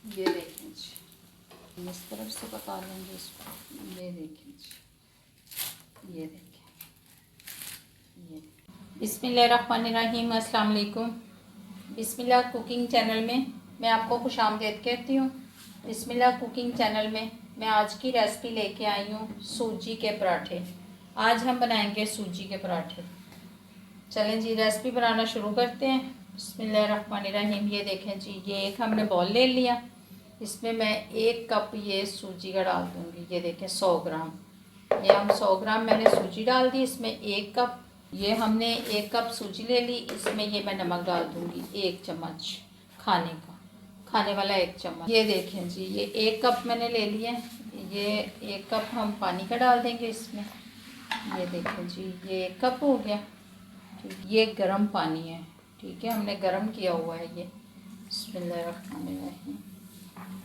ये देखें जी, इस तरफ से पका लेंगे इसको। ये देखें जी, ये देखें, ये बिस्मिल्लाहिर्रहमानिर्रहीम। अस्सलाम वालेकुम। बिस्मिल्लाह कुकिंग चैनल में मैं आपको खुशामदीद कहती हूँ। बिस्मिल्लाह कुकिंग चैनल में मैं आज की रेसिपी लेके आई हूँ सूजी के पराठे। आज हम बनाएंगे सूजी के पराठे। चलें जी, रेसिपी बनाना शुरू करते हैं। बिस्मिल्लाहिर्रहमानिर्रहीम। ये देखें जी, ये एक हमने बॉल ले लिया। इसमें मैं 1 कप ये सूजी का डाल दूँगी। ये देखें 100 ग्राम, ये हम 100 ग्राम मैंने सूजी डाल दी। इसमें 1 कप, ये हमने 1 कप सूजी ले ली। इसमें ये मैं नमक डाल दूँगी 1 चम्मच खाने वाला 1 चम्मच। ये देखें जी, ये 1 कप मैंने ले लिया। ये 1 कप हम पानी का डाल देंगे इसमें। ये देखें जी, ये 1 कप हो गया। ठीक, ये गर्म पानी है। ठीक है, हमने गर्म किया हुआ है ये। बिस्मिल्लाहिर्रहमानिर्रहीम।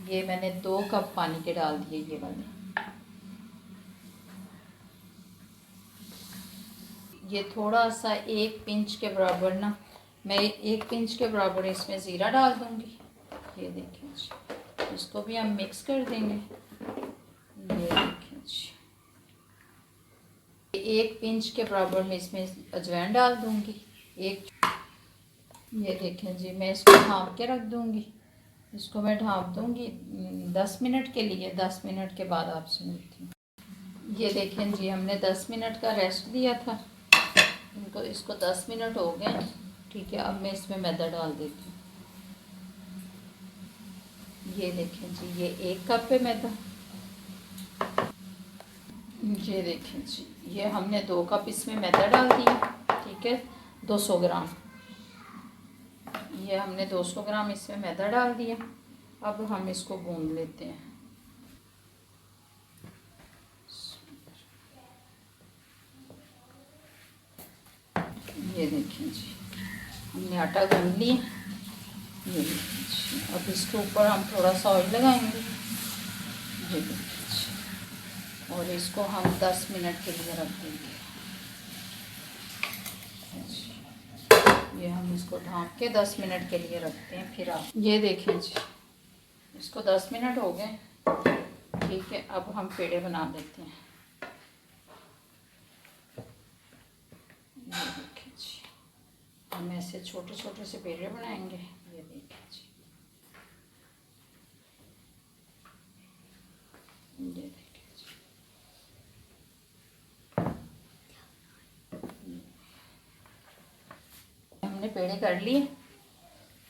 ये मैंने 2 कप पानी के डाल दिए ये वाले। ये थोड़ा सा 1 पिंच के बराबर ना, मैं 1 पिंच के बराबर इसमें ज़ीरा डाल दूँगी। ये देखिए जी, इसको भी हम मिक्स कर देंगे। ये देखिए जी, 1 पिंच के बराबर मैं इसमें अजवाइन डाल दूँगी। ये देखें जी, मैं इसको ढाँप के रख दूँगी। इसको मैं ढाँप दूँगी 10 मिनट के लिए। 10 मिनट के बाद आपसे मिलती हूँ। ये देखें जी, हमने 10 मिनट का रेस्ट दिया था इसको 10 मिनट हो गए। ठीक है, अब मैं इसमें मैदा डाल देती हूँ। ये देखें जी, ये 1 कप है मैदा। ये देखें जी, ये हमने 2 कप इसमें मैदा डाल दिया। ठीक है, 200 ग्राम, ये हमने 200 ग्राम इसमें मैदा डाल दिया। अब हम इसको गूंद लेते हैं। ये देखें जी, हमने आटा गूंद लिया। ये देखें जी, अब इसके ऊपर हम थोड़ा सा ऑयल लगाएंगे। ये देखें जी, और इसको हम 10 मिनट के लिए रख देंगे। ये हम इसको ढाँप के 10 मिनट के लिए रखते हैं। फिर आप ये देखें जी, इसको 10 मिनट हो गए। ठीक है, अब हम पेड़े बना देते हैं। ये देखें जी, हम ऐसे छोटे छोटे से पेड़े बनाएंगे। ये देखें जी, ये देखें जी, हमने पेड़े कर लिए।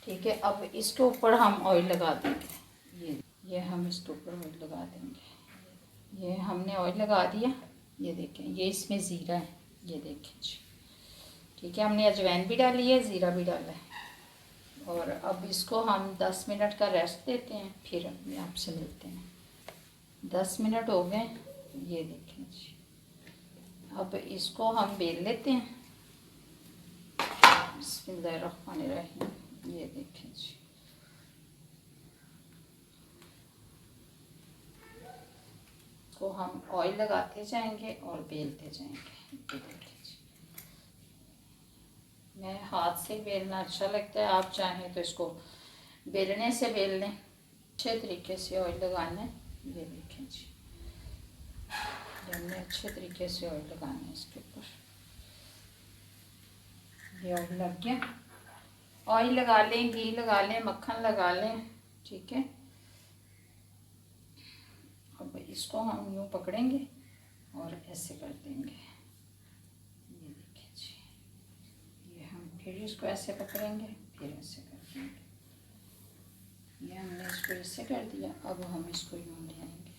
ठीक है, अब इसके ऊपर हम ऑयल लगा देंगे। ये हम इसके ऊपर ऑयल लगा देंगे। ये हमने ऑयल लगा दिया। ये देखें, ये इसमें ज़ीरा है। ये देखें जी, ठीक है, हमने अजवाइन भी डाली है, ज़ीरा भी डाला है। और अब इसको हम 10 मिनट का रेस्ट देते हैं। फिर आपसे मिलते हैं। 10 मिनट हो गए। ये देखें जी, अब इसको हम बेल लेते हैं। बिस्मिल्लाहिर्रहमानिर्रहीम। ये देखें जी, को हम ऑयल लगाते जाएंगे और बेलते जाएंगे। ये देखें जी, मैं हाथ से बेलना अच्छा लगता है। आप चाहें तो इसको बेलने से बेल लें। अच्छे तरीके से ऑयल लगाना है। ये देखें जी, हमने अच्छे तरीके से ऑयल लगाना है इसके ऊपर। ये ऑयल लग गया। ऑयल लगा लें, घी लगा लें, मक्खन लगा लें। ठीक है, अब इसको हम यूँ पकड़ेंगे और ऐसे कर देंगे। ये देखिए जी, ये हम फिर इसको ऐसे पकड़ेंगे, फिर ऐसे कर देंगे। ये हमने इसको ऐसे कर दिया। अब हम इसको यूँ ले आएंगे।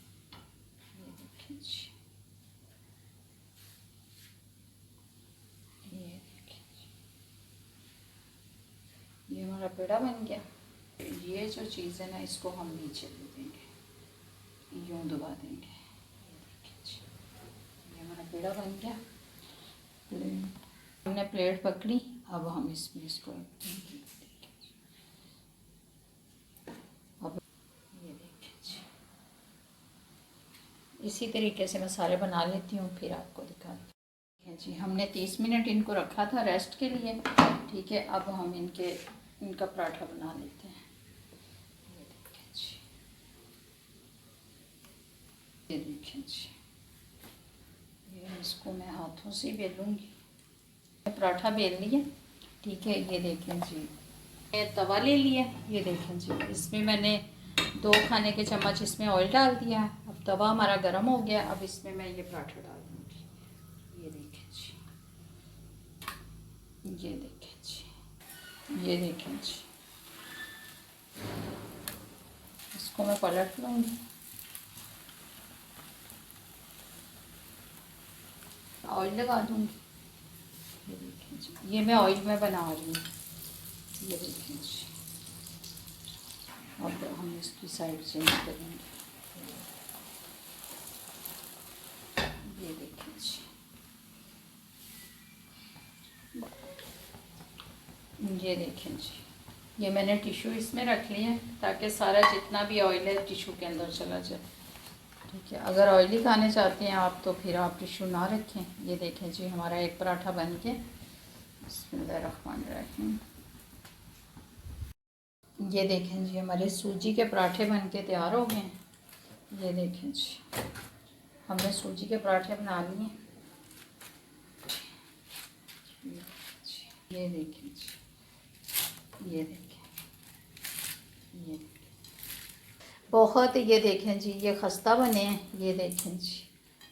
ये देखिए जी, ये देखिए जी, ये हमारा पेड़ा बन गया। ये जो चीज़ है ना, इसको हम नीचे दे देंगे, यूँ दबा देंगे। ये देखिए जी, ये हमारा पेड़ा बन गया। हमने प्लेट पकड़ी। अब हम इसमें इसको अब ये देखिए जी, इसी तरीके से मैं सारे बना लेती हूँ, फिर आपको दिखाती हूँ। जी, हमने 30 मिनट इनको रखा था रेस्ट के लिए। ठीक है, अब हम इनका पराठा बना लेते हैं। ये देखिए जी, देखें जी, ये इसको मैं हाथों से बेलूँगी। पराठा बेल लिया, ठीक है। ये देखें जी, ये तवा ले लिया, ये देखें जी, इसमें मैंने 2 खाने के चम्मच इसमें ऑयल डाल दिया। अब तवा हमारा गर्म हो गया, अब इसमें मैं ये पराठा डाल दूँगी। ये देखें जी, ये देखें जी, ये देखें जी, इसको मैं पलट लूँगी। ऑयल लगा दूँगी। ये देखें जी, ये मैं ऑयल में बना रही हूँ। ये देखें जी, अब हम इसकी साइड चेंज करेंगे। ये देखें जी, ये देखें जी, ये मैंने टिशू इसमें रख लिया है ताकि सारा जितना भी ऑयल है टिशू के अंदर चला जाए, ठीक है। अगर ऑयली खाने चाहते हैं आप तो फिर आप टिशू ना रखें। ये देखें जी, हमारा एक पराठा बन के, बिस्मिल्लाहिर्रहमानिर्रहीम। ये देखें जी, हमारे सूजी के पराठे बन के तैयार हो गए हैं। ये देखें जी, हमने सूजी के पराठे बना लिए। ये देखें जी, ये देखें, ये देखें, बहुत, ये देखें जी, ये खस्ता बने हैं। ये देखें जी,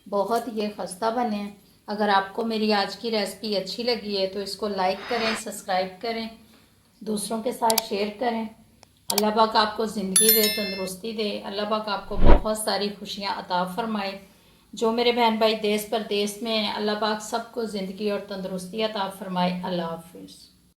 बहुत ये खस्ता बने हैं। अगर आपको मेरी आज की रेसिपी अच्छी लगी है तो इसको लाइक करें, सब्सक्राइब करें, दूसरों के साथ शेयर करें। अल्लाह पाक आपको ज़िंदगी दे, तंदुरुस्ती दे। अल्लाह पाक आपको बहुत सारी खुशियाँ अता फ़रमाए। जो मेरे बहन भाई देश परदेश में हैं, अल्लाह पाक सबको ज़िंदगी और तंदुरुस्ती अता फ़रमाए। अल्लाह हाफ़िज़।